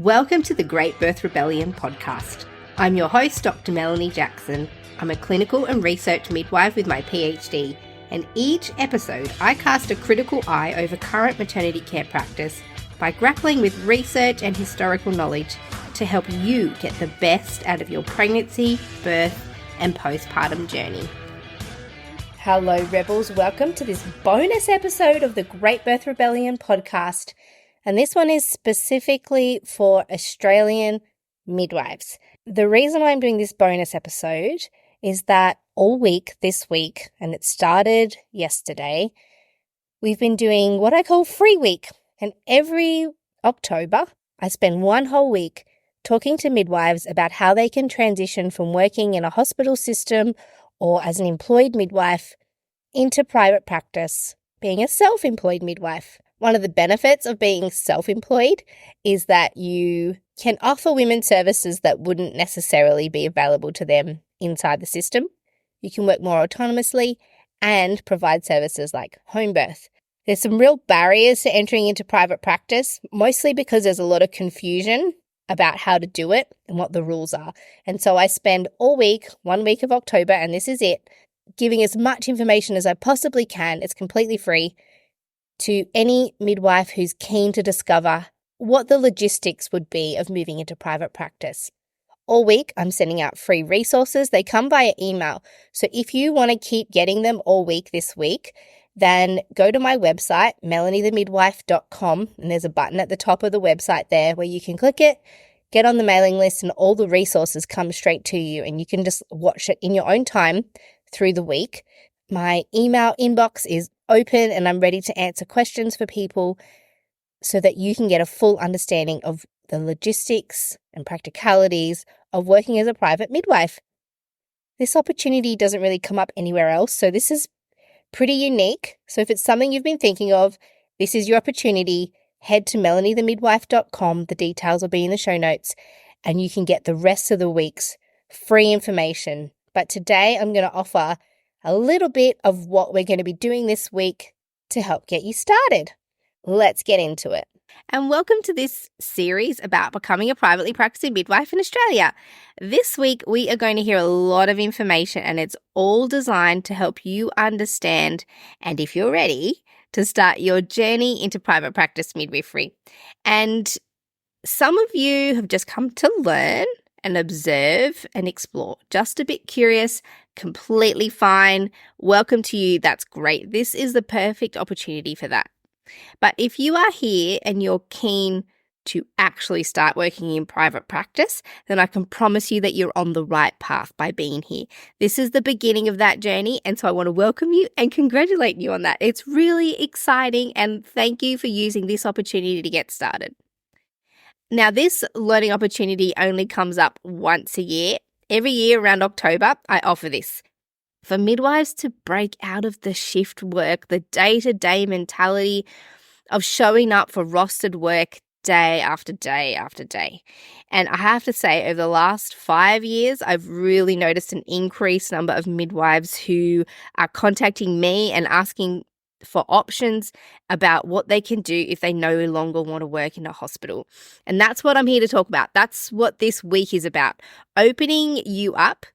Welcome to the Great Birth Rebellion podcast. I'm your host, Dr. Melanie Jackson. I'm a clinical and research midwife with my PhD, and each episode I cast a critical eye over current maternity care practice by grappling with research and historical knowledge to help you get the best out of your pregnancy, birth, and postpartum journey. Hello, Rebels. Welcome to this bonus episode of the Great Birth Rebellion podcast. And this one is specifically for Australian midwives. The reason why I'm doing this bonus episode is that all week this week, and it started yesterday, we've been doing what I call Free Week. And every October, I spend one whole week talking to midwives about how they can transition from working in a hospital system or as an employed midwife into private practice, being a self-employed midwife. One of the benefits of being self-employed is that you can offer women services that wouldn't necessarily be available to them inside the system. You can work more autonomously and provide services like home birth. There's some real barriers to entering into private practice, mostly because there's a lot of confusion about how to do it and what the rules are. And so I spend all week, 1 week of October, and this is it, giving as much information as I possibly can. It's completely free to any midwife who's keen to discover what the logistics would be of moving into private practice. All week, I'm sending out free resources. They come via email. So if you want to keep getting them all week this week, then go to my website, melaniethemidwife.com, and there's a button at the top of the website there where you can click it, get on the mailing list, and all the resources come straight to you, and you can just watch it in your own time through the week. My email inbox is open and I'm ready to answer questions for people so that you can get a full understanding of the logistics and practicalities of working as a private midwife. This opportunity doesn't really come up anywhere else, so this is pretty unique. So if it's something you've been thinking of, this is your opportunity. Head to melaniethemidwife.com. The details will be in the show notes, and you can get the rest of the week's free information. But today I'm going to offer a little bit of what we're going to be doing this week to help get you started. Let's get into it. And welcome to this series about becoming a privately practicing midwife in Australia. This week, we are going to hear a lot of information, and it's all designed to help you understand, and if you're ready, to start your journey into private practice midwifery. And some of you have just come to learn and observe and explore. Just a bit curious, completely fine. Welcome to you. That's great. This is the perfect opportunity for that. But if you are here and you're keen to actually start working in private practice, then I can promise you that you're on the right path by being here. This is the beginning of that journey, and so I want to welcome you and congratulate you on that. It's really exciting, and thank you for using this opportunity to get started. Now, this learning opportunity only comes up once a year. Every year around October, I offer this for midwives to break out of the shift work, the day-to-day mentality of showing up for rostered work day after day after day. And I have to say, over the last 5 years, I've really noticed an increased number of midwives who are contacting me and asking for options about what they can do if they no longer want to work in a hospital. And that's what I'm here to talk about. That's what this week is about. Opening you up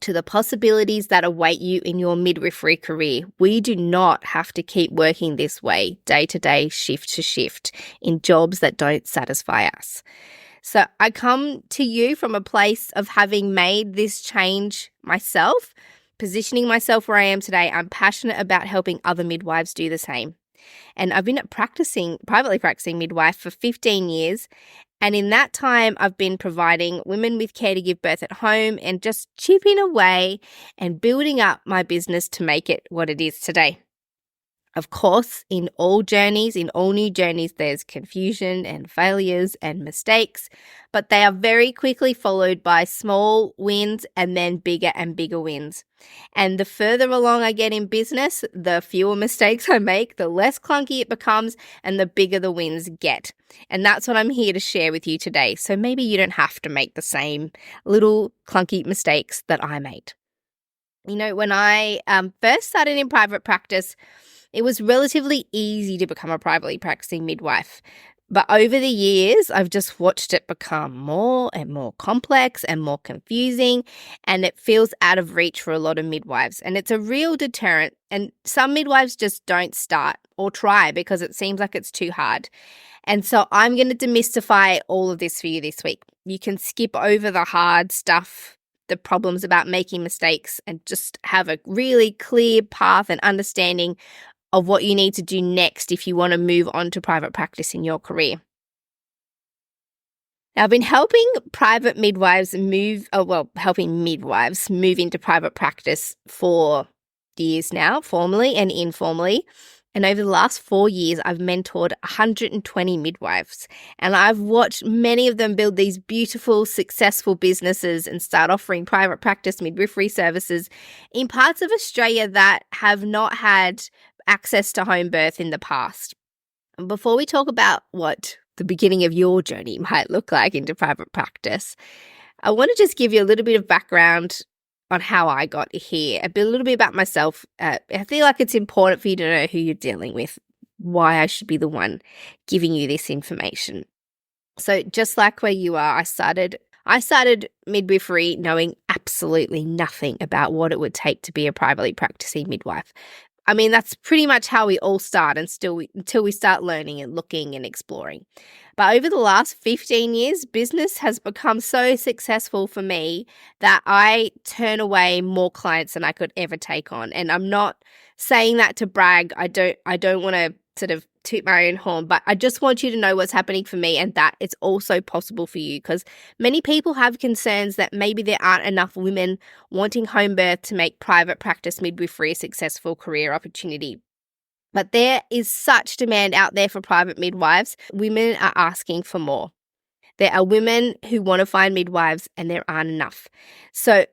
to the possibilities that await you in your midwifery career. We do not have to keep working this way, day to day, shift to shift, in jobs that don't satisfy us. So I come to you from a place of having made this change myself, positioning myself where I am today. I'm passionate about helping other midwives do the same. And I've been privately practicing midwife for 15 years. And in that time, I've been providing women with care to give birth at home and just chipping away and building up my business to make it what it is today. Of course, in all new journeys, there's confusion and failures and mistakes, but they are very quickly followed by small wins and then bigger and bigger wins. And the further along I get in business, the fewer mistakes I make, the less clunky it becomes, and the bigger the wins get. And that's what I'm here to share with you today. So maybe you don't have to make the same little clunky mistakes that I made. You know, when I first started in private practice, it was relatively easy to become a privately practicing midwife. But over the years, I've just watched it become more and more complex and more confusing, and it feels out of reach for a lot of midwives. And it's a real deterrent. And some midwives just don't start or try because it seems like it's too hard. And so I'm going to demystify all of this for you this week. You can skip over the hard stuff, the problems about making mistakes, and just have a really clear path and understanding of what you need to do next if you want to move on to private practice in your career. Now, I've been helping midwives move into private practice for years now, formally and informally. And over the last 4 years, I've mentored 120 midwives. And I've watched many of them build these beautiful, successful businesses and start offering private practice midwifery services in parts of Australia that have not had access to home birth in the past. And before we talk about what the beginning of your journey might look like into private practice, I want to just give you a little bit of background on how I got here, a little bit about myself. I feel like it's important for you to know who you're dealing with, why I should be the one giving you this information. So just like where you are, I started midwifery knowing absolutely nothing about what it would take to be a privately practicing midwife. I mean, that's pretty much how we all start until we start learning and looking and exploring. But over the last 15 years, business has become so successful for me that I turn away more clients than I could ever take on. And I'm not saying that to brag. I don't want to sort of toot my own horn, but I just want you to know what's happening for me and that it's also possible for you, because many people have concerns that maybe there aren't enough women wanting home birth to make private practice midwifery a successful career opportunity. But there is such demand out there for private midwives. Women are asking for more. There are women who want to find midwives and there aren't enough. So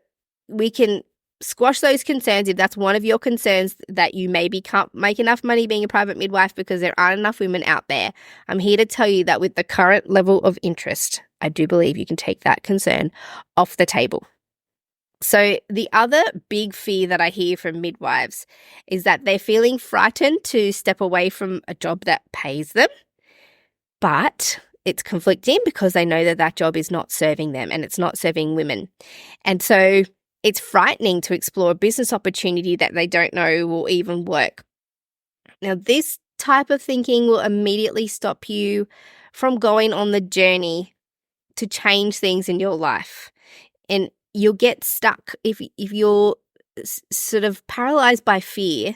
we can squash those concerns if that's one of your concerns, that you maybe can't make enough money being a private midwife because there aren't enough women out there. I'm here to tell you that with the current level of interest, I do believe you can take that concern off the table. So the other big fear that I hear from midwives is that they're feeling frightened to step away from a job that pays them, but it's conflicting because they know that that job is not serving them and it's not serving women. And so it's frightening to explore a business opportunity that they don't know will even work. Now, this type of thinking will immediately stop you from going on the journey to change things in your life. And you'll get stuck. If you're sort of paralyzed by fear,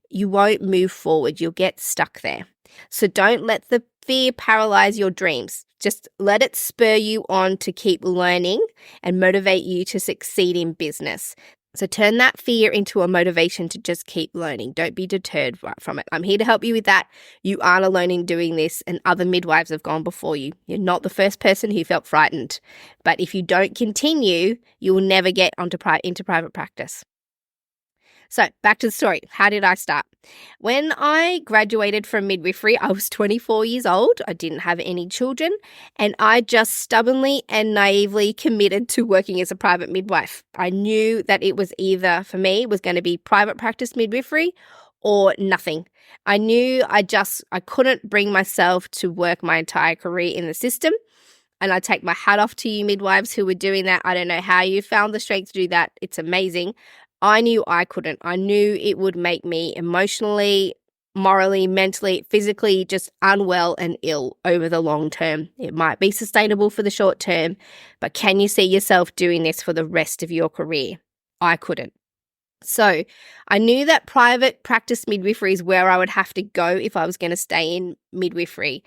you won't move forward. You'll get stuck there. So don't let the fear paralyze your dreams. Just let it spur you on to keep learning and motivate you to succeed in business. So turn that fear into a motivation to just keep learning. Don't be deterred from it. I'm here to help you with that. You aren't alone in doing this, and other midwives have gone before you. You're not the first person who felt frightened. But if you don't continue, you will never get into private practice. So back to the story. How did I start? When I graduated from midwifery, I was 24 years old. I didn't have any children, and I just stubbornly and naively committed to working as a private midwife. I knew that it was either, for me, was going to be private practice midwifery or nothing. I knew I couldn't bring myself to work my entire career in the system. And I take my hat off to you midwives who were doing that. I don't know how you found the strength to do that. It's amazing. I knew I couldn't. I knew it would make me emotionally, morally, mentally, physically just unwell and ill over the long term. It might be sustainable for the short term, but can you see yourself doing this for the rest of your career? I couldn't. So I knew that private practice midwifery is where I would have to go if I was going to stay in midwifery.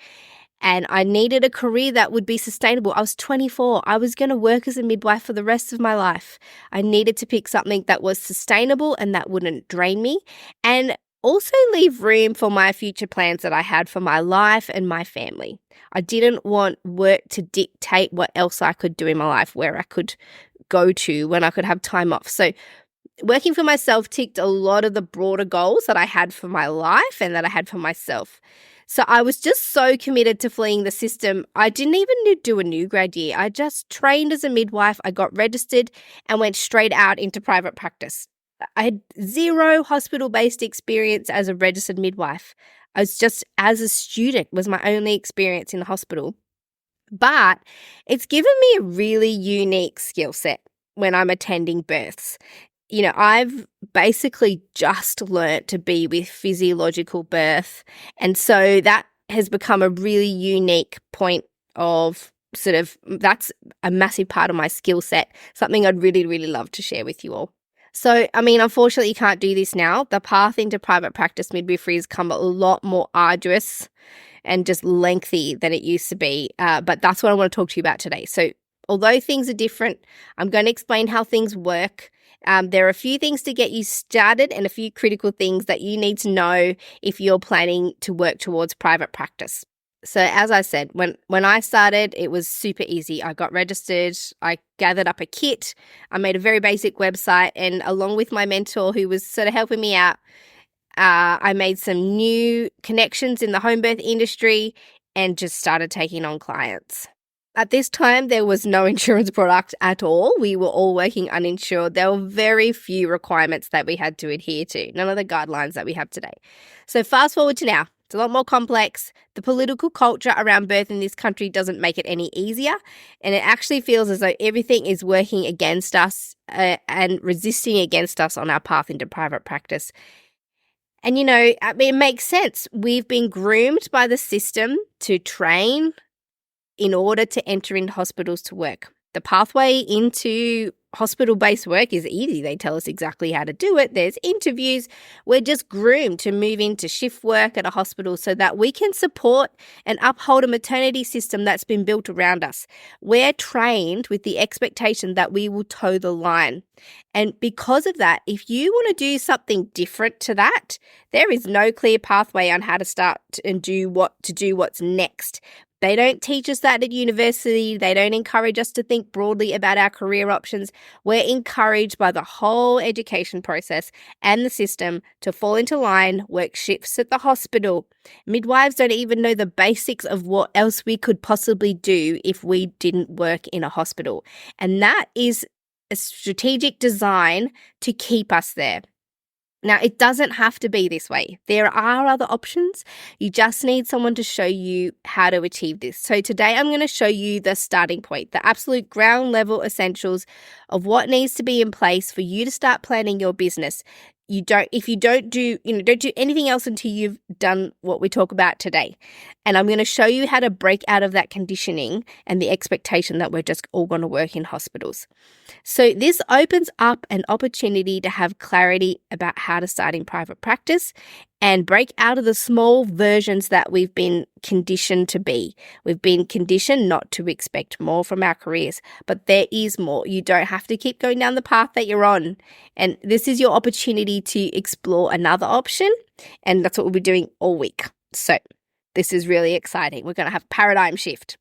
And I needed a career that would be sustainable. I was 24. I was going to work as a midwife for the rest of my life. I needed to pick something that was sustainable and that wouldn't drain me, and also leave room for my future plans that I had for my life and my family. I didn't want work to dictate what else I could do in my life, where I could go to, when I could have time off. So working for myself ticked a lot of the broader goals that I had for my life and that I had for myself. So I was just so committed to fleeing the system. I didn't even do a new grad year. I just trained as a midwife. I got registered and went straight out into private practice. I had zero hospital-based experience as a registered midwife. I was just, as a student, was my only experience in the hospital. But it's given me a really unique skill set when I'm attending births. I've basically just learnt to be with physiological birth. And so that has become a really unique point of that's a massive part of my skill set, something I'd really, really love to share with you all. So, unfortunately, you can't do this now. The path into private practice midwifery has become a lot more arduous and just lengthy than it used to be. But that's what I want to talk to you about today. So although things are different, I'm going to explain how things work. There are a few things to get you started and a few critical things that you need to know if you're planning to work towards private practice. So as I said, when I started, it was super easy. I got registered, I gathered up a kit, I made a very basic website, and along with my mentor who was sort of helping me out, I made some new connections in the home birth industry and just started taking on clients. At this time, there was no insurance product at all. We were all working uninsured. There were very few requirements that we had to adhere to, none of the guidelines that we have today. So fast forward to now. It's a lot more complex. The political culture around birth in this country doesn't make it any easier. And it actually feels as though everything is working against us and resisting against us on our path into private practice. And, it makes sense. We've been groomed by the system to train in order to enter into hospitals to work. The pathway into hospital-based work is easy. They tell us exactly how to do it. There's interviews. We're just groomed to move into shift work at a hospital so that we can support and uphold a maternity system that's been built around us. We're trained with the expectation that we will toe the line. And because of that, if you want to do something different to that, there is no clear pathway on how to start and do what's next. They don't teach us that at university. They don't encourage us to think broadly about our career options. We're encouraged by the whole education process and the system to fall into line, work shifts at the hospital. Midwives don't even know the basics of what else we could possibly do if we didn't work in a hospital. And that is a strategic design to keep us there. Now, it doesn't have to be this way. There are other options. You just need someone to show you how to achieve this. So today I'm going to show you the starting point, the absolute ground level essentials of what needs to be in place for you to start planning your business. If you don't do anything else until you've done what we talk about today. And I'm going to show you how to break out of that conditioning and the expectation that we're just all going to work in hospitals. So this opens up an opportunity to have clarity about how to start in private practice and break out of the small versions that we've been conditioned to be. We've been conditioned not to expect more from our careers, but there is more. You don't have to keep going down the path that you're on. And this is your opportunity to explore another option. And that's what we'll be doing all week. So this is really exciting. We're going to have paradigm shift.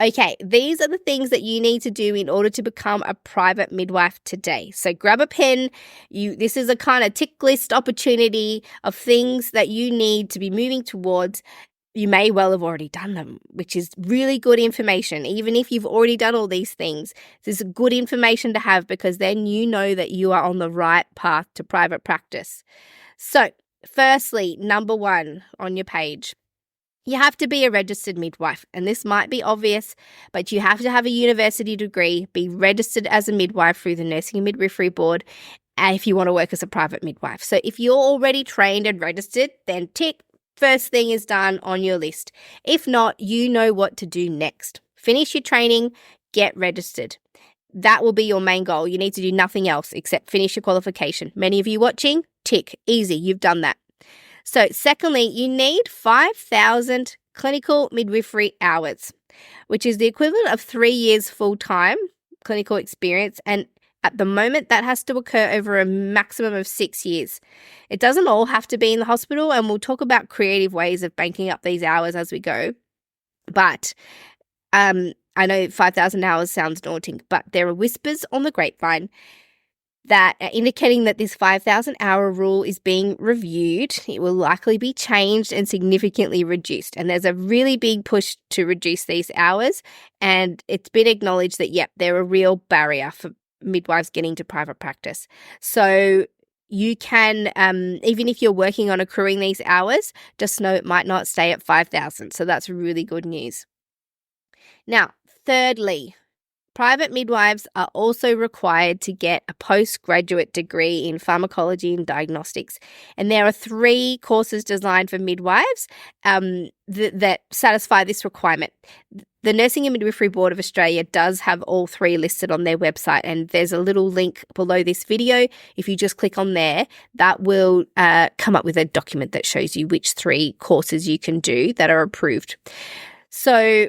Okay, these are the things that you need to do in order to become a private midwife today. So grab a pen. This is a kind of tick list opportunity of things that you need to be moving towards. You may well have already done them, which is really good information. Even if you've already done all these things, this is good information to have because then you know that you are on the right path to private practice. So firstly, number 1 on your page, you have to be a registered midwife, and this might be obvious, but you have to have a university degree, be registered as a midwife through the Nursing and Midwifery Board, if you want to work as a private midwife. So if you're already trained and registered, then tick, first thing is done on your list. If not, you know what to do next. Finish your training, get registered. That will be your main goal. You need to do nothing else except finish your qualification. Many of you watching, tick, easy, you've done that. So secondly, you need 5,000 clinical midwifery hours, which is the equivalent of 3 years full-time clinical experience. And at the moment, that has to occur over a maximum of 6 years. It doesn't all have to be in the hospital, and we'll talk about creative ways of banking up these hours as we go. But I know 5,000 hours sounds daunting, but there are whispers on the grapevine that are indicating that this 5,000 hour rule is being reviewed. It will likely be changed and significantly reduced. And there's a really big push to reduce these hours. And it's been acknowledged that, they're a real barrier for midwives getting to private practice. So you can, even if you're working on accruing these hours, just know it might not stay at 5,000. So that's really good news. Now, thirdly, private midwives are also required to get a postgraduate degree in pharmacology and diagnostics. And there are 3 courses designed for midwives that satisfy this requirement. The Nursing and Midwifery Board of Australia does have all 3 listed on their website, and there's a little link below this video. If you just click on there, that will come up with a document that shows you which 3 courses you can do that are approved. So,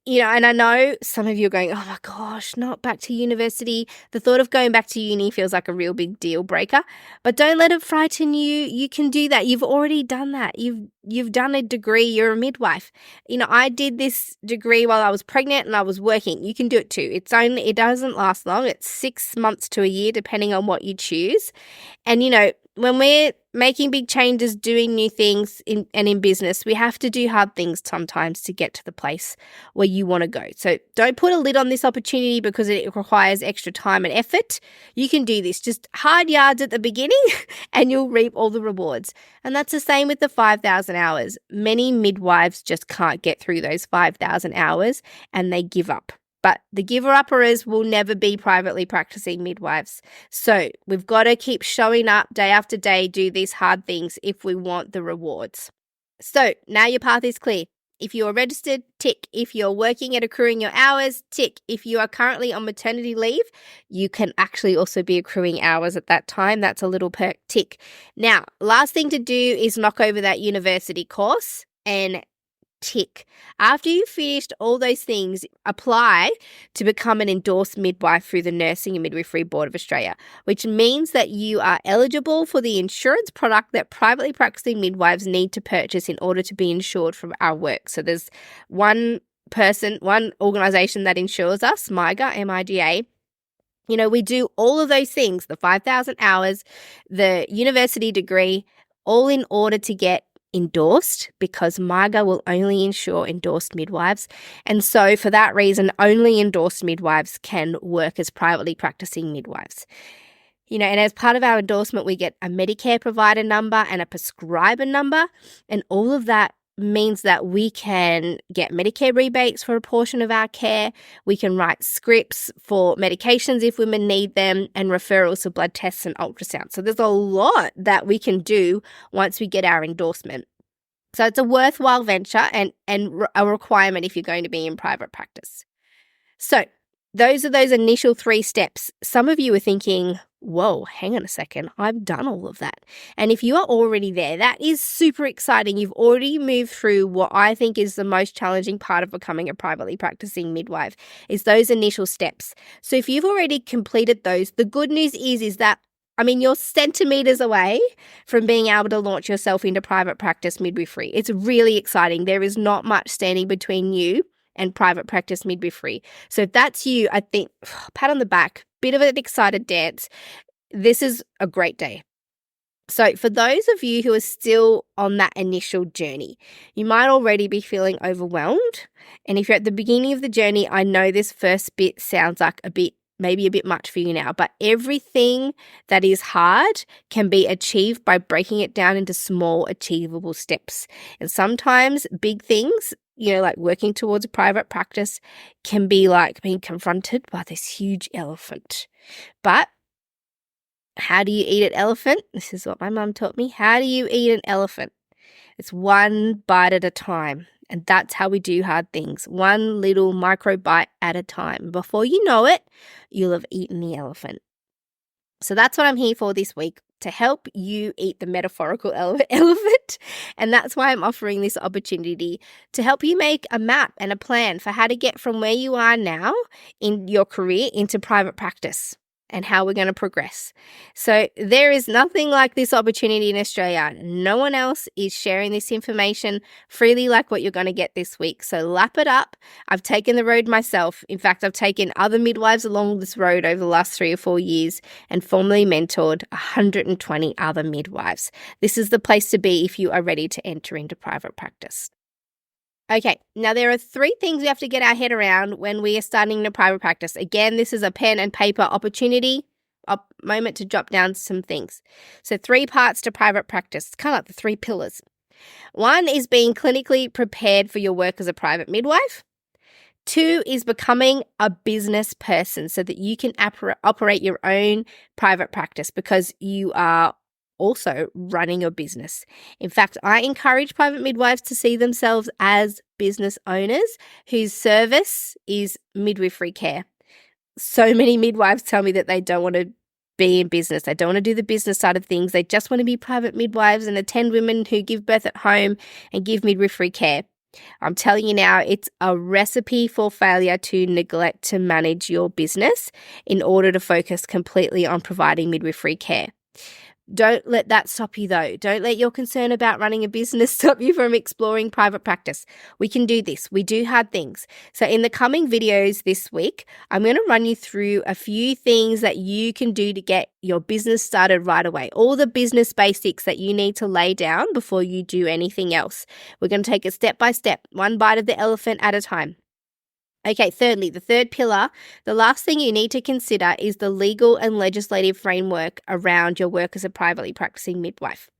and I know some of you are going, oh my gosh, not back to university. The thought of going back to uni feels like a real big deal breaker, but don't let it frighten you. You can do that. You've already done that. You've done a degree. You're a midwife. I did this degree while I was pregnant and I was working. You can do it too. It doesn't last long. It's 6 months to a year, depending on what you choose. And, when we're making big changes, doing new things in business, we have to do hard things sometimes to get to the place where you want to go. So don't put a lid on this opportunity because it requires extra time and effort. You can do this. Just hard yards at the beginning and you'll reap all the rewards. And that's the same with the 5,000 hours. Many midwives just can't get through those 5,000 hours and they give up. But the giver-uppers will never be privately practicing midwives. So we've got to keep showing up day after day, do these hard things if we want the rewards. So now your path is clear. If you are registered, tick. If you're working at accruing your hours, tick. If you are currently on maternity leave, you can actually also be accruing hours at that time. That's a little perk, tick. Now, last thing to do is knock over that university course and tick. After you've finished all those things, apply to become an endorsed midwife through the Nursing and Midwifery Board of Australia, which means that you are eligible for the insurance product that privately practicing midwives need to purchase in order to be insured from our work. So there's one organisation that insures us, MIGA, M-I-G-A. We do all of those things, the 5,000 hours, the university degree, all in order to get endorsed, because MIGA will only insure endorsed midwives. And so for that reason, only endorsed midwives can work as privately practicing midwives. And as part of our endorsement, we get a Medicare provider number and a prescriber number. And all of that means that we can get Medicare rebates for a portion of our care. We can write scripts for medications if women need them, and referrals for blood tests and ultrasound. So there's a lot that we can do once we get our endorsement. So it's a worthwhile venture and a requirement if you're going to be in private practice. So those are those initial 3 steps. Some of you are thinking, whoa, hang on a second, I've done all of that. And if you are already there, that is super exciting. You've already moved through what I think is the most challenging part of becoming a privately practicing midwife, is those initial steps. So if you've already completed those, the good news is that, you're centimeters away from being able to launch yourself into private practice midwifery. It's really exciting. There is not much standing between you and private practice midwifery. So if that's you, I think, pat on the back, bit of an excited dance. This is a great day. So for those of you who are still on that initial journey, you might already be feeling overwhelmed. And if you're at the beginning of the journey, I know this first bit sounds like maybe a bit much for you now, but everything that is hard can be achieved by breaking it down into small, achievable steps. And sometimes big things, like working towards a private practice, can be like being confronted by this huge elephant. But how do you eat an elephant? This is what my mum taught me. How do you eat an elephant? It's one bite at a time. And that's how we do hard things, one little micro bite at a time. Before you know it, you'll have eaten the elephant. So that's what I'm here for this week, to help you eat the metaphorical elephant. And that's why I'm offering this opportunity to help you make a map and a plan for how to get from where you are now in your career into private practice, and how we're going to progress. So there is nothing like this opportunity in Australia. No one else is sharing this information freely like what you're going to get this week. So lap it up. I've taken the road myself. In fact, I've taken other midwives along this road over the last 3 or 4 years and formally mentored 120 other midwives. This is the place to be if you are ready to enter into private practice. Okay, now there are 3 things we have to get our head around when we are starting a private practice. Again, this is a pen and paper opportunity. moment to jot down some things. So 3 parts to private practice. It's kind of like the 3 pillars. 1 is being clinically prepared for your work as a private midwife. 2 is becoming a business person so that you can operate your own private practice because you are also running your business. In fact, I encourage private midwives to see themselves as business owners whose service is midwifery care. So many midwives tell me that they don't want to be in business. They don't want to do the business side of things. They just want to be private midwives and attend women who give birth at home and give midwifery care. I'm telling you now, it's a recipe for failure to neglect to manage your business in order to focus completely on providing midwifery care. Don't let that stop you though. Don't let your concern about running a business stop you from exploring private practice. We can do this. We do hard things. So in the coming videos this week, I'm going to run you through a few things that you can do to get your business started right away. All the business basics that you need to lay down before you do anything else. We're going to take it step by step, one bite of the elephant at a time. Okay, thirdly, the third pillar, the last thing you need to consider is the legal and legislative framework around your work as a privately practicing midwife.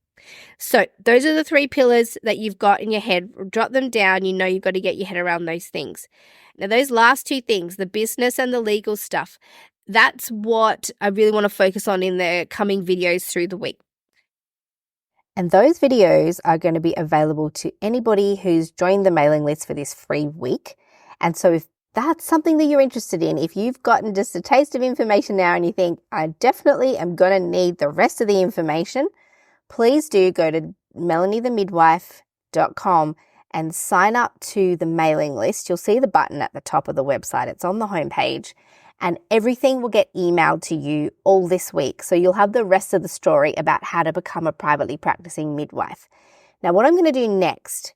So those are the 3 pillars that you've got in your head. Jot them down. You know you've got to get your head around those things. Now, those last 2 things, the business and the legal stuff, that's what I really want to focus on in the coming videos through the week. And those videos are going to be available to anybody who's joined the mailing list for this free week. And so if that's something that you're interested in, if you've gotten just a taste of information now and you think, I definitely am going to need the rest of the information, please do go to melaniethemidwife.com and sign up to the mailing list. You'll see the button at the top of the website. It's on the homepage, and everything will get emailed to you all this week. So you'll have the rest of the story about how to become a privately practicing midwife. Now, what I'm going to do next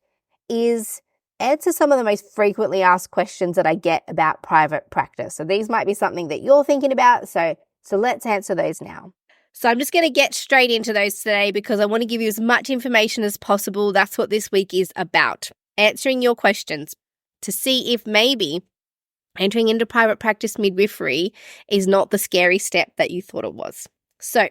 is answer some of the most frequently asked questions that I get about private practice. So these might be something that you're thinking about. So let's answer those now. So I'm just going to get straight into those today because I want to give you as much information as possible. That's what this week is about. Answering your questions to see if maybe entering into private practice midwifery is not the scary step that you thought it was. So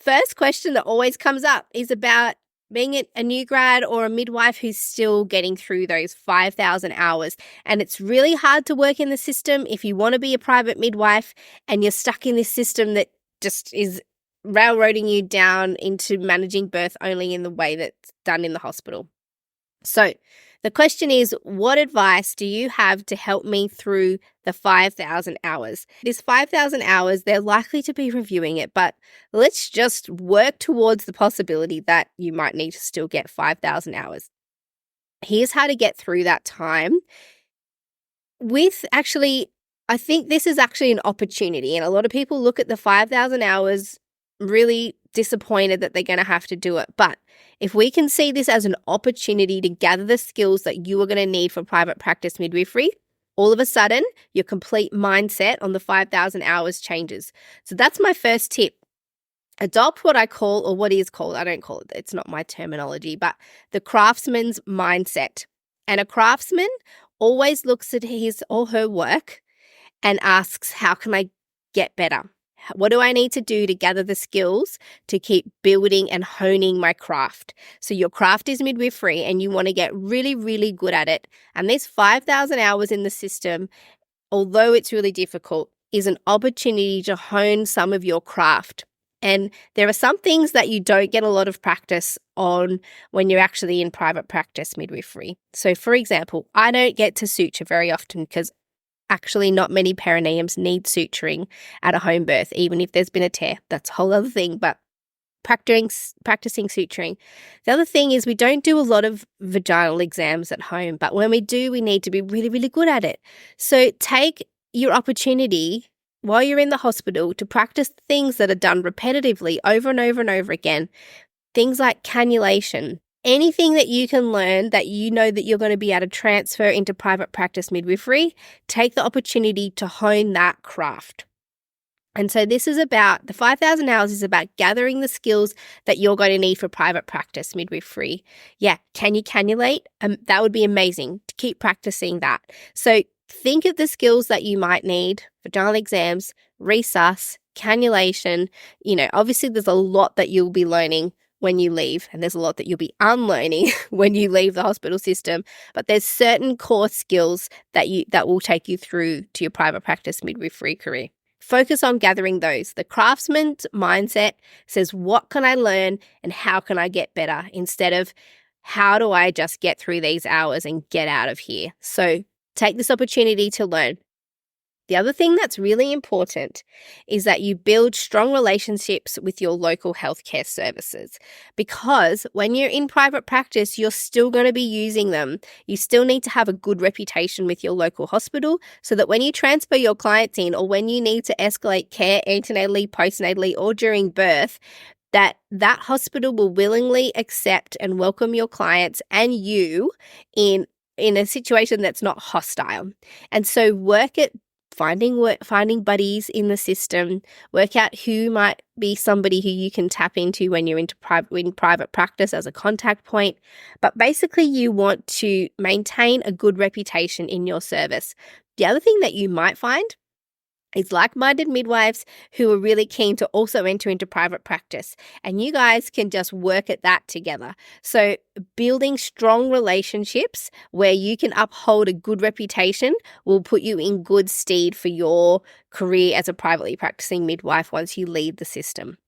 first question that always comes up is about being a new grad or a midwife who's still getting through those 5,000 hours. And it's really hard to work in the system if you want to be a private midwife and you're stuck in this system that just is railroading you down into managing birth only in the way that's done in the hospital. So the question is, what advice do you have to help me through the 5,000 hours? This 5,000 hours, they're likely to be reviewing it, but let's just work towards the possibility that you might need to still get 5,000 hours. Here's how to get through that time I think this is actually an opportunity, and a lot of people look at the 5,000 hours really disappointed that they're going to have to do it. But if we can see this as an opportunity to gather the skills that you are going to need for private practice midwifery, all of a sudden your complete mindset on the 5,000 hours changes. So that's my first tip. Adopt what I call, or what is called, I don't call it, it's not my terminology, but the craftsman's mindset. And a craftsman always looks at his or her work and asks, how can I get better? What do I need to do to gather the skills to keep building and honing my craft? So your craft is midwifery and you want to get really, really good at it. And this 5,000 hours in the system, although it's really difficult, is an opportunity to hone some of your craft. And there are some things that you don't get a lot of practice on when you're actually in private practice midwifery. So for example, I don't get to suture very often because actually not many perineums need suturing at a home birth, even if there's been a tear. That's a whole other thing, but practicing suturing. The other thing is we don't do a lot of vaginal exams at home, but when we do, we need to be really, really good at it. So take your opportunity while you're in the hospital to practice things that are done repetitively over and over and over again. Things like cannulation. Anything that you can learn that you know that you're going to be able to transfer into private practice midwifery, take the opportunity to hone that craft. And so this is about, the 5,000 hours is about gathering the skills that you're going to need for private practice midwifery. Yeah, can you cannulate? That would be amazing to keep practicing that. So think of the skills that you might need: vaginal exams, resus, cannulation. Obviously there's a lot that you'll be learning when you leave, and there's a lot that you'll be unlearning when you leave the hospital system, but there's certain core skills that will take you through to your private practice midwifery career. Focus on gathering those. The craftsman's mindset says, what can I learn and how can I get better, instead of how do I just get through these hours and get out of here? So take this opportunity to learn. The other thing that's really important is that you build strong relationships with your local healthcare services, because when you're in private practice, you're still going to be using them. You still need to have a good reputation with your local hospital so that when you transfer your clients in, or when you need to escalate care antenatally, postnatally, or during birth, that hospital will willingly accept and welcome your clients and you in a situation that's not hostile. And so work at finding buddies in the system, work out who might be somebody who you can tap into when you're in private practice as a contact point. But basically you want to maintain a good reputation in your service. The other thing that you might find is like-minded midwives who are really keen to also enter into private practice, and you guys can just work at that together. So building strong relationships where you can uphold a good reputation will put you in good stead for your career as a privately practicing midwife once you leave the system.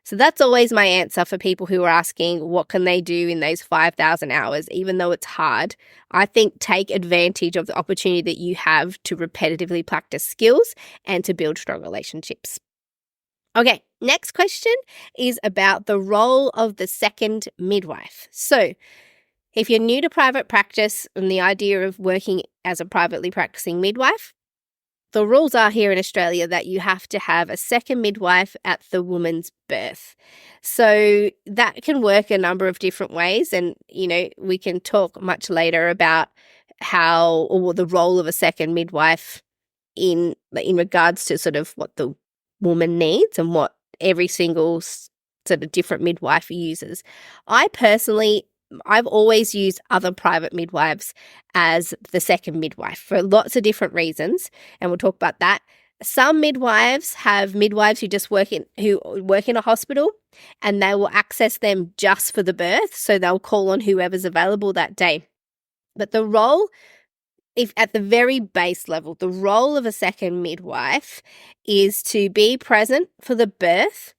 So that's always my answer for people who are asking what can they do in those 5,000 hours, even though it's hard. I think take advantage of the opportunity that you have to repetitively practice skills and to build strong relationships. Okay, next question is about the role of the second midwife. So if you're new to private practice and the idea of working as a privately practicing midwife, the rules are here in Australia that you have to have a second midwife at the woman's birth. So that can work a number of different ways. And, we can talk much later about how, or the role of a second midwife in regards to sort of what the woman needs and what every single sort of different midwife uses. I've always used other private midwives as the second midwife for lots of different reasons, and we'll talk about that. Some midwives have midwives who work in a hospital, and they will access them just for the birth, so they'll call on whoever's available that day. But the role, if at the very base level, the role of a second midwife is to be present for the birth.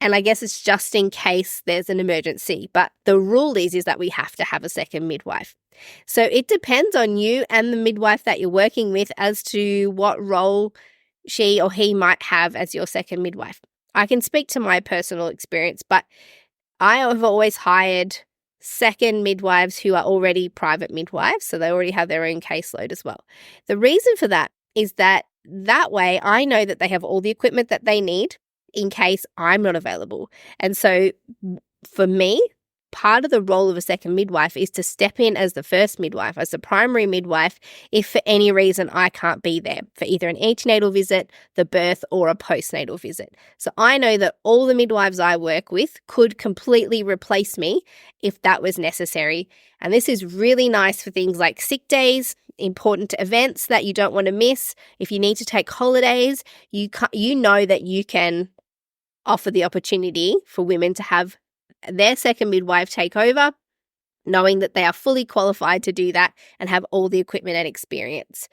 And I guess it's just in case there's an emergency. But the rule is that we have to have a second midwife. So it depends on you and the midwife that you're working with as to what role she or he might have as your second midwife. I can speak to my personal experience, but I have always hired second midwives who are already private midwives, so they already have their own caseload as well. The reason for that is that way I know that they have all the equipment that they need in case I'm not available. And so for me, part of the role of a second midwife is to step in as the first midwife, as the primary midwife, if for any reason I can't be there for either an antenatal visit, the birth, or a postnatal visit. So I know that all the midwives I work with could completely replace me if that was necessary. And this is really nice for things like sick days, important events that you don't want to miss. If you need to take holidays, you know that you can offer the opportunity for women to have their second midwife take over, knowing that they are fully qualified to do that and have all the equipment and experience.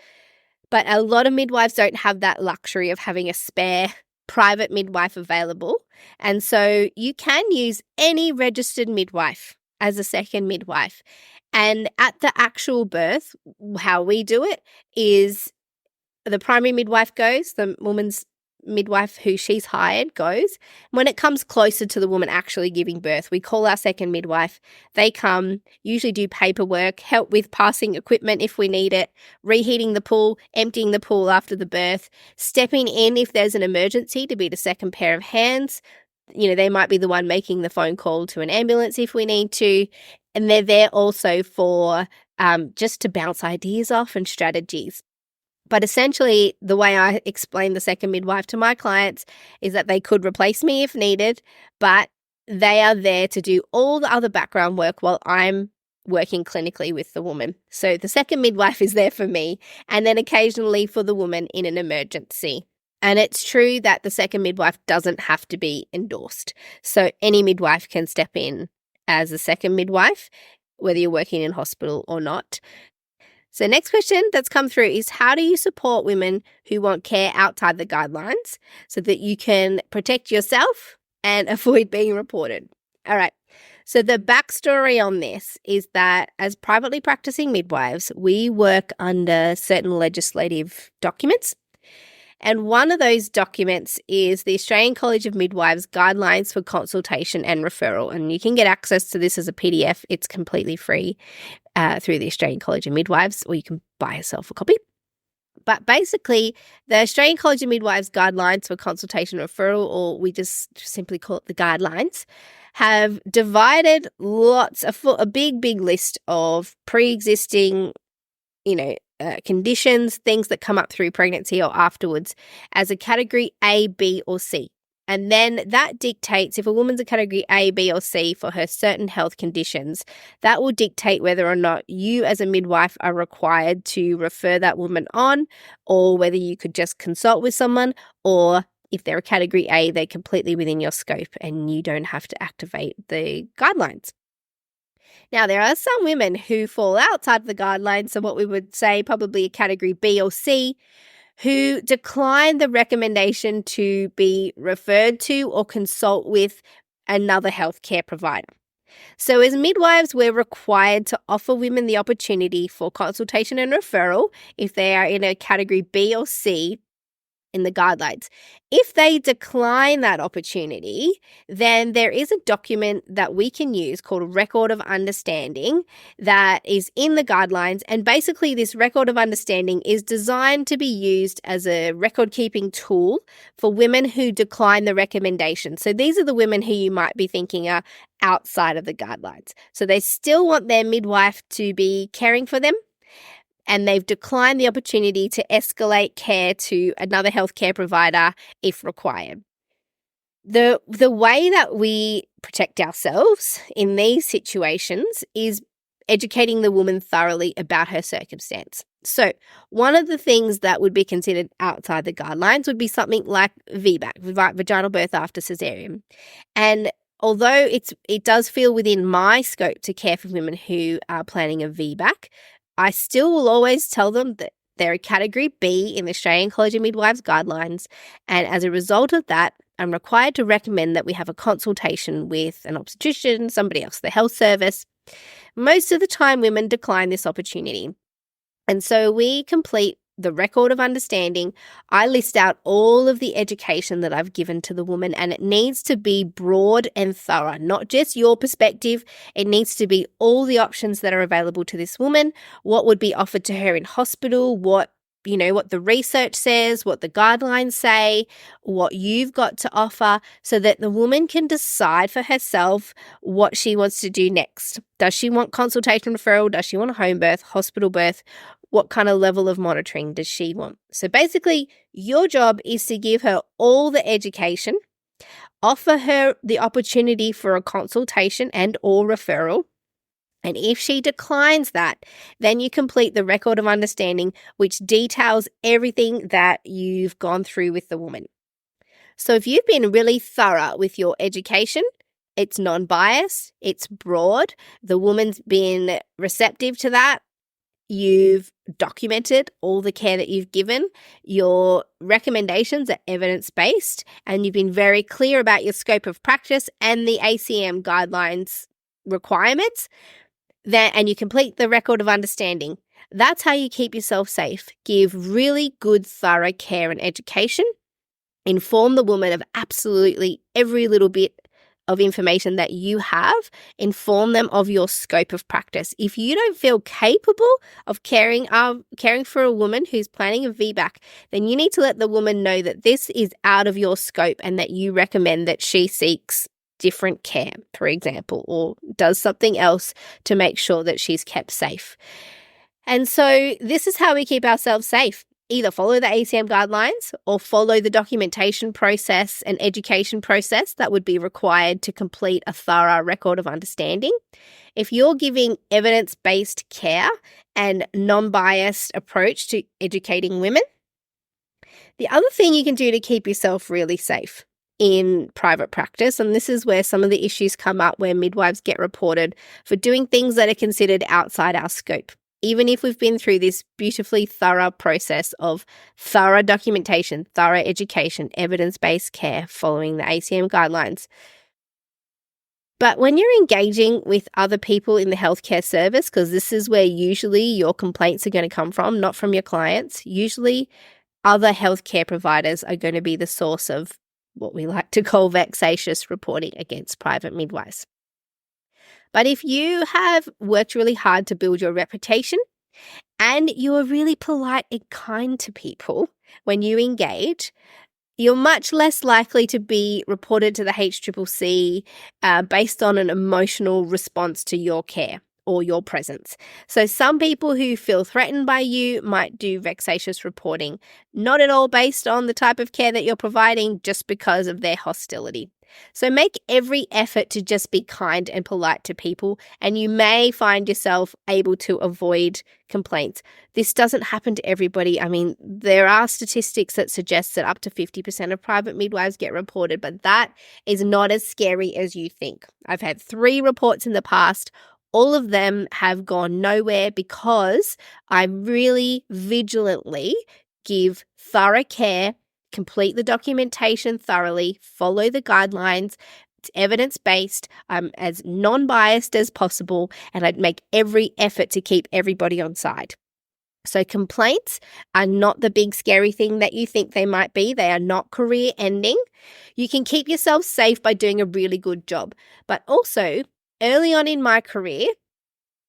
But a lot of midwives don't have that luxury of having a spare private midwife available. And so you can use any registered midwife as a second midwife. And at the actual birth, how we do it is the primary midwife goes, the woman's midwife who she's hired goes. When it comes closer to the woman actually giving birth, we call our second midwife. They come, usually do paperwork, help with passing equipment if we need it, reheating the pool, emptying the pool after the birth, stepping in if there's an emergency to be the second pair of hands. They might be the one making the phone call to an ambulance if we need to. And they're there also for just to bounce ideas off and strategies. But essentially, the way I explain the second midwife to my clients is that they could replace me if needed, but they are there to do all the other background work while I'm working clinically with the woman. So the second midwife is there for me, and then occasionally for the woman in an emergency. And it's true that the second midwife doesn't have to be endorsed. So any midwife can step in as a second midwife, whether you're working in hospital or not. So next question that's come through is, how do you support women who want care outside the guidelines so that you can protect yourself and avoid being reported? All right. So the backstory on this is that as privately practicing midwives, we work under certain legislative documents. And one of those documents is the Australian College of Midwives Guidelines for Consultation and Referral. And you can get access to this as a PDF. It's completely free through the Australian College of Midwives, or you can buy yourself a copy. But basically, the Australian College of Midwives Guidelines for Consultation and Referral, or we just simply call it the guidelines, have divided a big list of pre-existing, conditions, things that come up through pregnancy or afterwards as a category A, B, or C. And then that dictates, if a woman's a category A, B, or C for her certain health conditions, that will dictate whether or not you as a midwife are required to refer that woman on, or whether you could just consult with someone, or if they're a category A, they're completely within your scope and you don't have to activate the guidelines. Now, there are some women who fall outside the guidelines, so what we would say probably a category B or C, who decline the recommendation to be referred to or consult with another healthcare provider. So as midwives, we're required to offer women the opportunity for consultation and referral if they are in a category B or C in the guidelines. If they decline that opportunity, then there is a document that we can use called a record of understanding that is in the guidelines. And basically this record of understanding is designed to be used as a record-keeping tool for women who decline the recommendation. So these are the women who you might be thinking are outside of the guidelines. So they still want their midwife to be caring for them, and they've declined the opportunity to escalate care to another healthcare provider if required. The way that we protect ourselves in these situations is educating the woman thoroughly about her circumstance. So one of the things that would be considered outside the guidelines would be something like VBAC, vaginal birth after cesarean. And although it does feel within my scope to care for women who are planning a VBAC, I still will always tell them that they're a category B in the Australian College of Midwives guidelines, and as a result of that, I'm required to recommend that we have a consultation with an obstetrician, somebody else, the health service. Most of the time, women decline this opportunity. And so we complete the record of understanding. I list out all of the education that I've given to the woman, and it needs to be broad and thorough, not just your perspective. It needs to be all the options that are available to this woman, what would be offered to her in hospital, what the research says, what the guidelines say, what you've got to offer, so that the woman can decide for herself what she wants to do next. Does she want consultation referral? Does she want a home birth, hospital birth? What kind of level of monitoring does she want? So basically, your job is to give her all the education, offer her the opportunity for a consultation and or referral. And if she declines that, then you complete the record of understanding, which details everything that you've gone through with the woman. So if you've been really thorough with your education, it's non-biased, it's broad, the woman's been receptive to that, you've documented all the care that you've given, your recommendations are evidence-based, and you've been very clear about your scope of practice and the ACM guidelines requirements, and you complete the record of understanding. That's how you keep yourself safe. Give really good, thorough care and education. Inform the woman of absolutely every little bit of information that you have. Inform them of your scope of practice. If you don't feel capable of caring for a woman who's planning a VBAC, then you need to let the woman know that this is out of your scope and that you recommend that she seeks different care, for example, or does something else to make sure that she's kept safe. And so this is how we keep ourselves safe. Either follow the ACM guidelines or follow the documentation process and education process that would be required to complete a thorough record of understanding. If you're giving evidence-based care and non-biased approach to educating women, The other thing you can do to keep yourself really safe in private practice, and this is where some of the issues come up where midwives get reported for doing things that are considered outside our scope. Even if we've been through this beautifully thorough process of thorough documentation, thorough education, evidence-based care, following the ACM guidelines. But when you're engaging with other people in the healthcare service, because this is where usually your complaints are going to come from, not from your clients, usually other healthcare providers are going to be the source of what we like to call vexatious reporting against private midwives. But if you have worked really hard to build your reputation and you are really polite and kind to people when you engage, you're much less likely to be reported to the HCCC based on an emotional response to your care or your presence. So some people who feel threatened by you might do vexatious reporting, not at all based on the type of care that you're providing, just because of their hostility. So make every effort to just be kind and polite to people, and you may find yourself able to avoid complaints. This doesn't happen to everybody. I mean, there are statistics that suggest that up to 50% of private midwives get reported, but that is not as scary as you think. I've had 3 reports in the past. All of them have gone nowhere because I really vigilantly give thorough care, complete the documentation thoroughly, follow the guidelines. It's evidence-based. I'm as non-biased as possible, and I'd make every effort to keep everybody on side. So complaints are not the big scary thing that you think they might be. They are not career ending. You can keep yourself safe by doing a really good job. But also, early on in my career,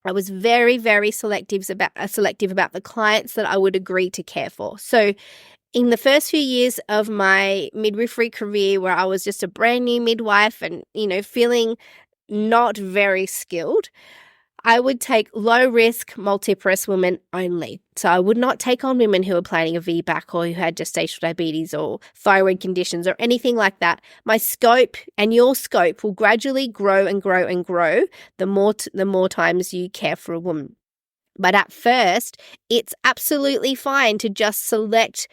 I was very, very selective about the clients that I would agree to care for. So in the first few years of my midwifery career, where I was just a brand new midwife and, feeling not very skilled, I would take low-risk, multiparous women only. So I would not take on women who were planning a VBAC or who had gestational diabetes or thyroid conditions or anything like that. My scope and your scope will gradually grow and grow and grow the more times you care for a woman. But at first, it's absolutely fine to just select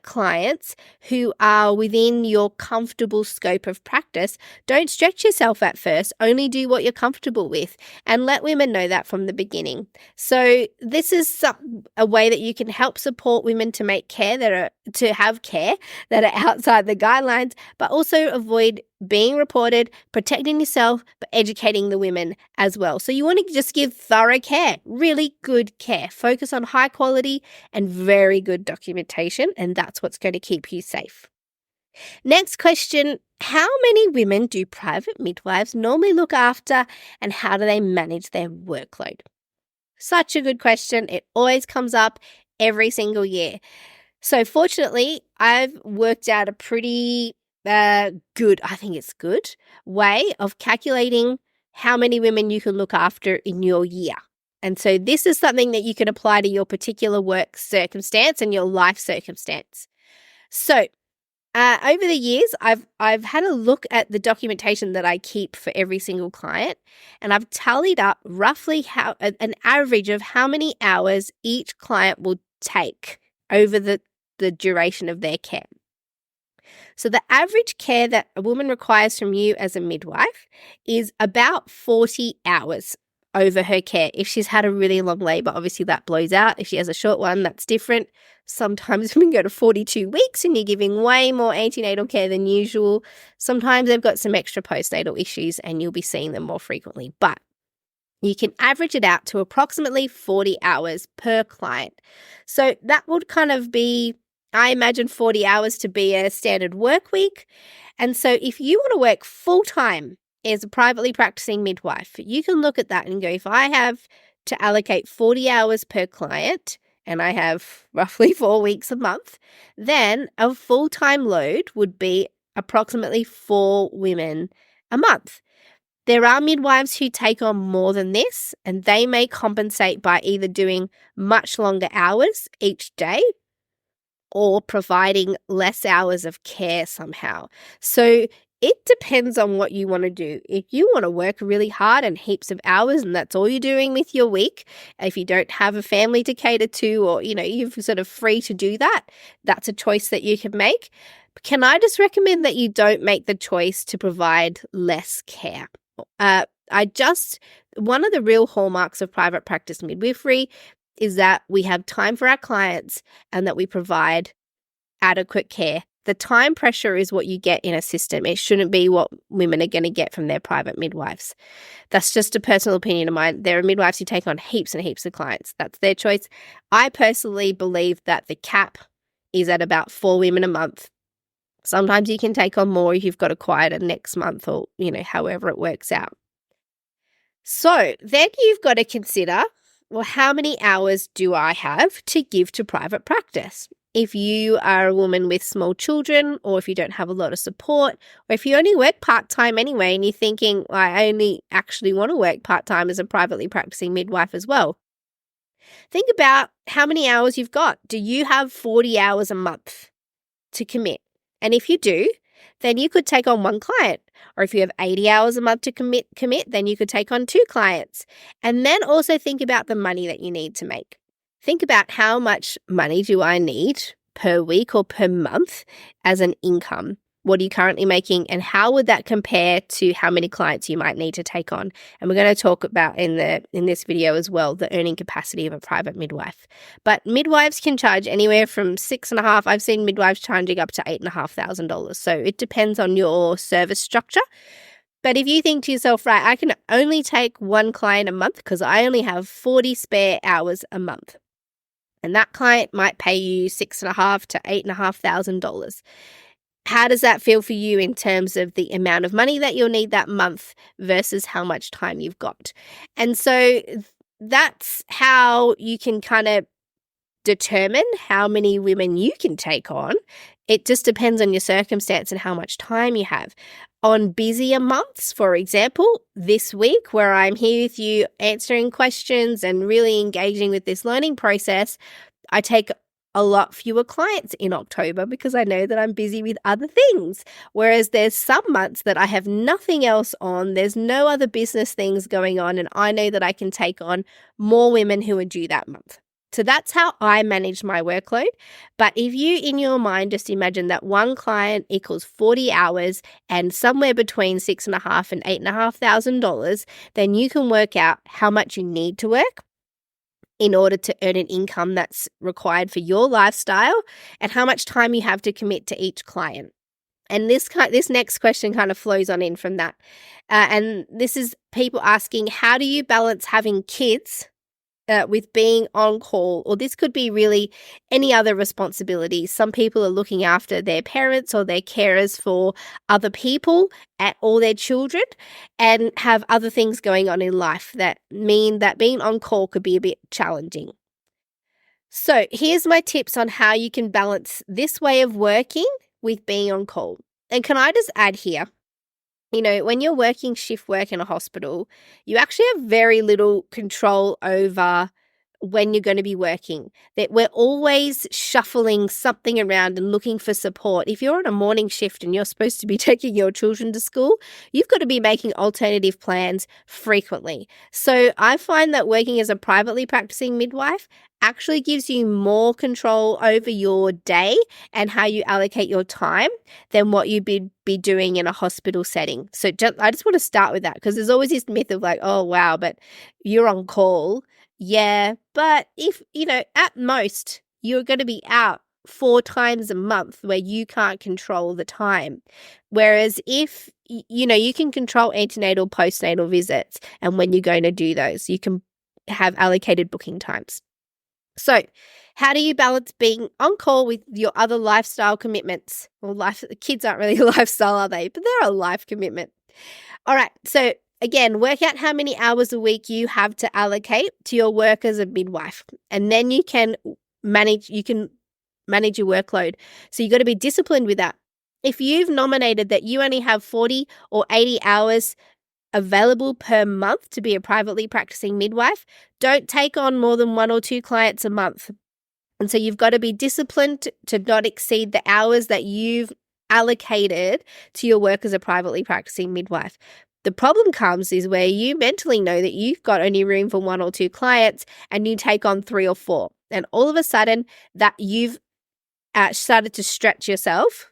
clients who are within your comfortable scope of practice. Don't stretch yourself at first. Only do what you're comfortable with, and let women know that from the beginning. So this is a way that you can help support women to have care that are outside the guidelines, but also avoid being reported, protecting yourself, but educating the women as well. So you want to just give thorough care, really good care. Focus on high quality and very good documentation, and that's what's going to keep you safe. Next question, how many women do private midwives normally look after, and how do they manage their workload? Such a good question. It always comes up every single year. So fortunately, I've worked out a pretty good way of calculating how many women you can look after in your year. And so this is something that you can apply to your particular work circumstance and your life circumstance. So over the years, I've had a look at the documentation that I keep for every single client, and I've tallied up roughly an average of how many hours each client will take over the duration of their care. So the average care that a woman requires from you as a midwife is about 40 hours over her care. If she's had a really long labour, obviously that blows out. If she has a short one, that's different. Sometimes women go to 42 weeks and you're giving way more antenatal care than usual. Sometimes they've got some extra postnatal issues and you'll be seeing them more frequently. But you can average it out to approximately 40 hours per client. So that would kind of be, I imagine 40 hours to be a standard work week. And so if you want to work full-time as a privately practicing midwife, you can look at that and go, if I have to allocate 40 hours per client and I have roughly 4 weeks a month, then a full-time load would be approximately 4 women a month. There are midwives who take on more than this, and they may compensate by either doing much longer hours each day or providing less hours of care somehow. So It depends on what you want to do. If you want to work really hard and heaps of hours and that's all you're doing with your week, if you don't have a family to cater to, or, you're sort of free to do that, that's a choice that you can make. Can I just recommend that you don't make the choice to provide less care? One of the real hallmarks of private practice midwifery is that we have time for our clients and that we provide adequate care. The time pressure is what you get in a system. It shouldn't be what women are going to get from their private midwives. That's just a personal opinion of mine. There are midwives who take on heaps and heaps of clients. That's their choice. I personally believe that the cap is at about 4 women a month. Sometimes you can take on more if you've got a quieter next month or, however it works out. So then you've got to consider, well, how many hours do I have to give to private practice? If you are a woman with small children, or if you don't have a lot of support, or if you only work part-time anyway and you're thinking, well, I only actually want to work part-time as a privately practicing midwife as well, think about how many hours you've got. Do you have 40 hours a month to commit? And if you do, then you could take on 1 client. Or if you have 80 hours a month to commit, then you could take on 2 clients. And then also think about the money that you need to make. Think about how much money do I need per week or per month as an income? What are you currently making, and how would that compare to how many clients you might need to take on? And we're going to talk about in this video as well the earning capacity of a private midwife. But midwives can charge anywhere from $6,500. I've seen midwives charging up to $8,500. So it depends on your service structure. But if you think to yourself, right, I can only take 1 client a month because I only have 40 spare hours a month, and that client might pay you $6,500 to $8,500. How does that feel for you in terms of the amount of money that you'll need that month versus how much time you've got? And so that's how you can kind of determine how many women you can take on. It just depends on your circumstance and how much time you have. On busier months, for example, this week where I'm here with you answering questions and really engaging with this learning process, I take a lot fewer clients in October because I know that I'm busy with other things. Whereas there's some months that I have nothing else on, there's no other business things going on, and I know that I can take on more women who are due that month. So that's how I manage my workload. But if you, in your mind, just imagine that 1 client equals 40 hours and somewhere between $6,500 and $8,500, then you can work out how much you need to work in order to earn an income that's required for your lifestyle and how much time you have to commit to each client. And this next question kind of flows on in from that. And this is people asking, how do you balance having kids with being on call? Or this could be really any other responsibility. Some people are looking after their parents or their carers for other people or their children and have other things going on in life that mean that being on call could be a bit challenging. So here's my tips on how you can balance this way of working with being on call. And can I just add here, when you're working shift work in a hospital, you actually have very little control over when you're going to be working. That we're always shuffling something around and looking for support. If you're on a morning shift and you're supposed to be taking your children to school, you've got to be making alternative plans frequently. So I find that working as a privately practicing midwife actually gives you more control over your day and how you allocate your time than what you'd be doing in a hospital setting. So I just want to start with that because there's always this myth of like, oh, wow, but you're on call. Yeah, but if, at most you're going to be out 4 times a month where you can't control the time. Whereas if, you can control antenatal, postnatal visits and when you're going to do those, you can have allocated booking times. So how do you balance being on call with your other lifestyle commitments? Well, kids aren't really a lifestyle, are they? But they're a life commitment. All right. So again, work out how many hours a week you have to allocate to your work as a midwife. And then you can manage your workload. So you've got to be disciplined with that. If you've nominated that you only have 40 or 80 hours available per month to be a privately practicing midwife, don't take on more than 1 or 2 clients a month. And so you've got to be disciplined to not exceed the hours that you've allocated to your work as a privately practicing midwife. The problem comes is where you mentally know that you've got only room for 1 or 2 clients and you take on 3 or 4. And all of a sudden that you've started to stretch yourself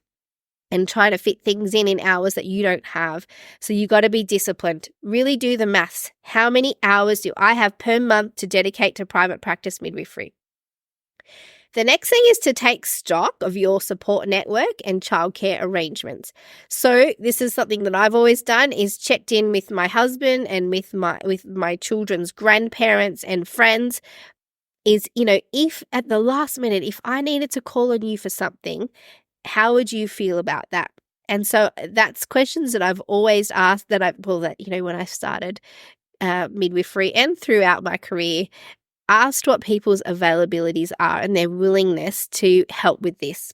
and try to fit things in hours that you don't have. So you got to be disciplined. Really do the maths. How many hours do I have per month to dedicate to private practice midwifery? The next thing is to take stock of your support network and childcare arrangements. So this is something that I've always done, is checked in with my husband and with my children's grandparents and friends. Is, if at the last minute, if I needed to call on you for something, how would you feel about that? And so that's questions that I've always asked when I started midwifery and throughout my career, asked what people's availabilities are and their willingness to help with this.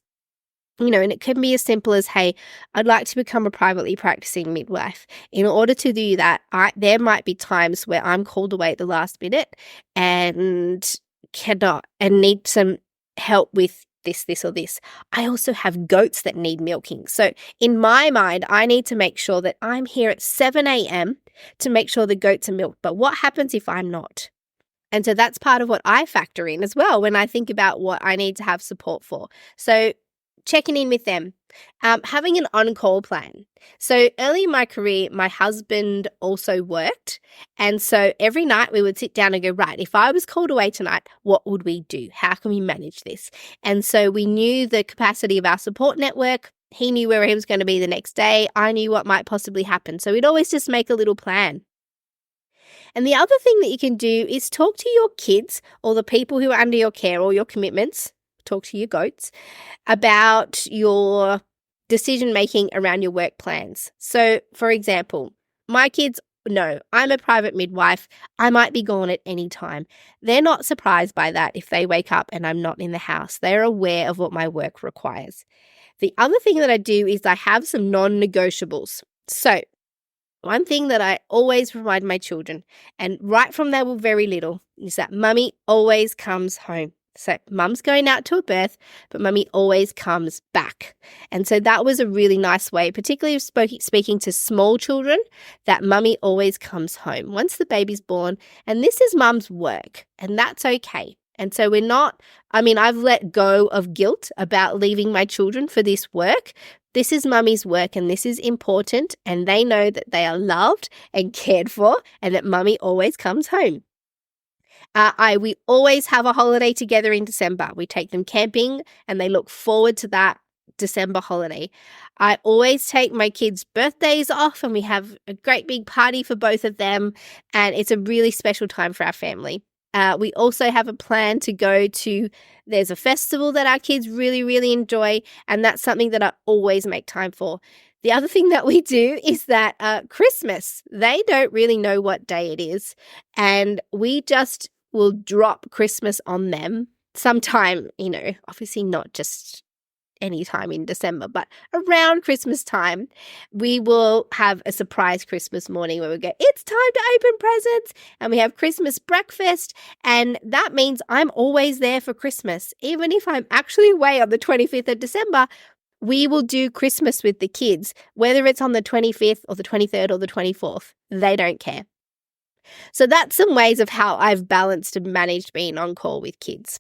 And it can be as simple as, hey, I'd like to become a privately practicing midwife. In order to do that, there might be times where I'm called away at the last minute and cannot and need some help with this, or this. I also have goats that need milking. So in my mind, I need to make sure that I'm here at 7 a.m. to make sure the goats are milked. But what happens if I'm not? And so that's part of what I factor in as well when I think about what I need to have support for. So checking in with them, having an on-call plan. So early in my career, my husband also worked. And so every night we would sit down and go, right, if I was called away tonight, what would we do? How can we manage this? And so we knew the capacity of our support network. He knew where he was going to be the next day. I knew what might possibly happen. So we'd always just make a little plan. And the other thing that you can do is talk to your kids or the people who are under your care or your commitments, talk to your goats, about your decision-making around your work plans. So, for example, my kids know I'm a private midwife. I might be gone at any time. They're not surprised by that if they wake up and I'm not in the house. They're aware of what my work requires. The other thing that I do is I have some non-negotiables. So, one thing that I always remind my children, and right from they were very little, is that mummy always comes home. So mum's going out to a birth, but mummy always comes back. And so that was a really nice way, particularly speaking to small children, that mummy always comes home once the baby's born. And this is mum's work, and that's okay. And so I've let go of guilt about leaving my children for this work. This is mummy's work and this is important, and they know that they are loved and cared for and that mummy always comes home. We always have a holiday together in December. We take them camping and they look forward to that December holiday. I always take my kids' birthdays off and we have a great big party for both of them, and it's a really special time for our family. We also have a plan to go to, there's a festival that our kids really, really enjoy, and that's something that I always make time for. The other thing that we do is that Christmas, they don't really know what day it is, and we just will drop Christmas on them sometime, obviously not just any time in December, but around Christmas time, we will have a surprise Christmas morning where we go, it's time to open presents, and we have Christmas breakfast, and that means I'm always there for Christmas. Even if I'm actually away on the 25th of December, we will do Christmas with the kids, whether it's on the 25th or the 23rd or the 24th. They don't care. So that's some ways of how I've balanced and managed being on call with kids.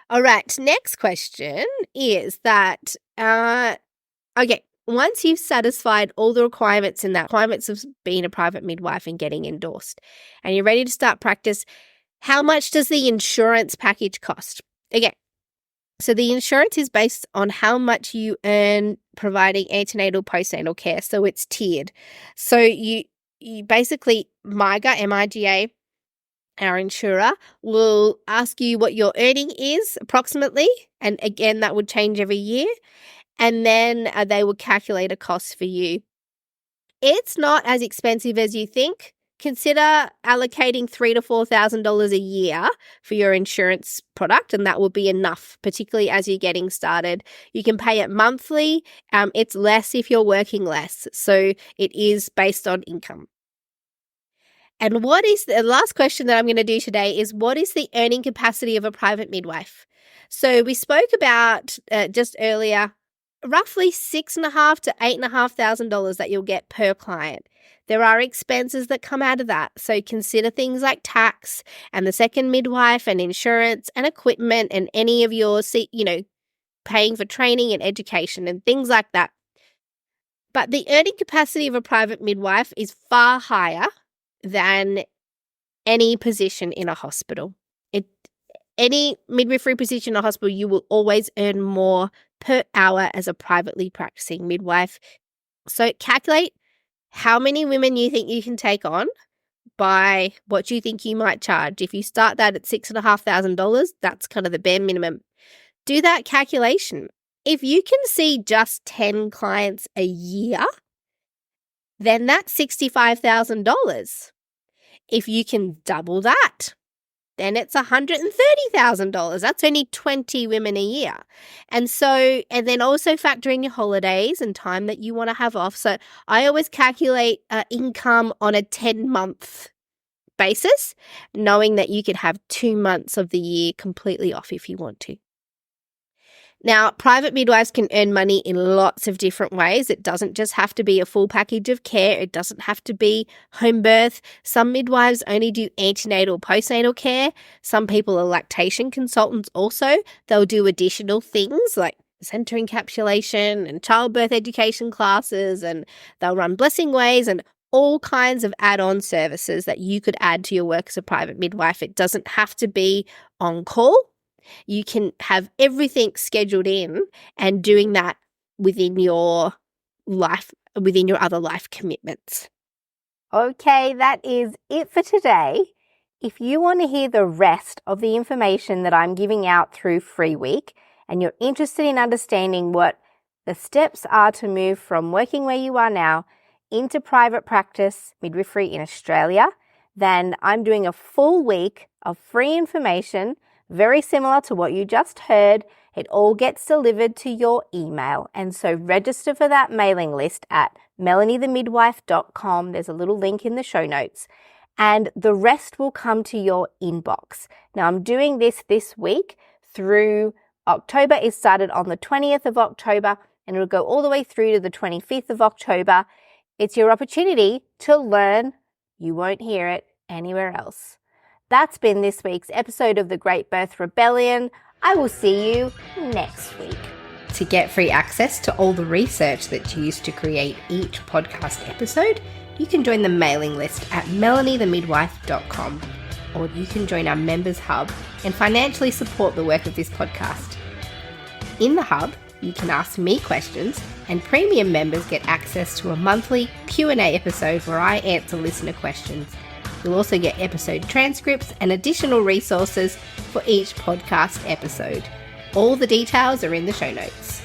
All right, next question is that, once you've satisfied all the requirements of being a private midwife and getting endorsed, and you're ready to start practice, how much does the insurance package cost? Okay, so the insurance is based on how much you earn providing antenatal, postnatal care, so it's tiered. So you basically, MIGA, our insurer, will ask you what your earning is approximately, and again, that would change every year, and then they will calculate a cost for you. It's not as expensive as you think. Consider allocating $3,000 to $4,000 a year for your insurance product, and that will be enough, particularly as you're getting started. You can pay it monthly. It's less if you're working less, so it is based on income. And what is the last question that I'm going to do today is, what is the earning capacity of a private midwife? So we spoke about just earlier roughly $6,500 to $8,500 that you'll get per client. There are expenses that come out of that. So consider things like tax and the second midwife and insurance and equipment and any of your, paying for training and education and things like that. But the earning capacity of a private midwife is far higher than any position in a hospital. Any midwifery position in a hospital, you will always earn more per hour as a privately practicing midwife. So calculate how many women you think you can take on by what you think you might charge. If you start that at $6,500, that's kind of the bare minimum. Do that calculation. If you can see just 10 clients a year, then that's $65,000. If you can double that, then it's $130,000. That's only 20 women a year. And then also factor in your holidays and time that you want to have off. So I always calculate income on a 10-month basis, knowing that you could have 2 months of the year completely off if you want to. Now, private midwives can earn money in lots of different ways. It doesn't just have to be a full package of care. It doesn't have to be home birth. Some midwives only do antenatal, postnatal care. Some people are lactation consultants also. They'll do additional things like placenta encapsulation and childbirth education classes, and they'll run blessing ways and all kinds of add-on services that you could add to your work as a private midwife. It doesn't have to be on call. You can have everything scheduled in and doing that within your life, within your other life commitments. Okay, that is it for today. If you want to hear the rest of the information that I'm giving out through Free Week, and you're interested in understanding what the steps are to move from working where you are now into private practice midwifery in Australia, then I'm doing a full week of free information, very similar to what you just heard. It all gets delivered to your email. And so register for that mailing list at melaniethemidwife.com. There's a little link in the show notes. And the rest will come to your inbox. Now, I'm doing this week through October. It started on the 20th of October and it'll go all the way through to the 25th of October. It's your opportunity to learn. You won't hear it anywhere else. That's been this week's episode of The Great Birth Rebellion. I will see you next week. To get free access to all the research that's used to create each podcast episode, you can join the mailing list at melaniethemidwife.com, or you can join our members hub and financially support the work of this podcast. In the hub, you can ask me questions, and premium members get access to a monthly Q&A episode where I answer listener questions. You'll also get episode transcripts and additional resources for each podcast episode. All the details are in the show notes.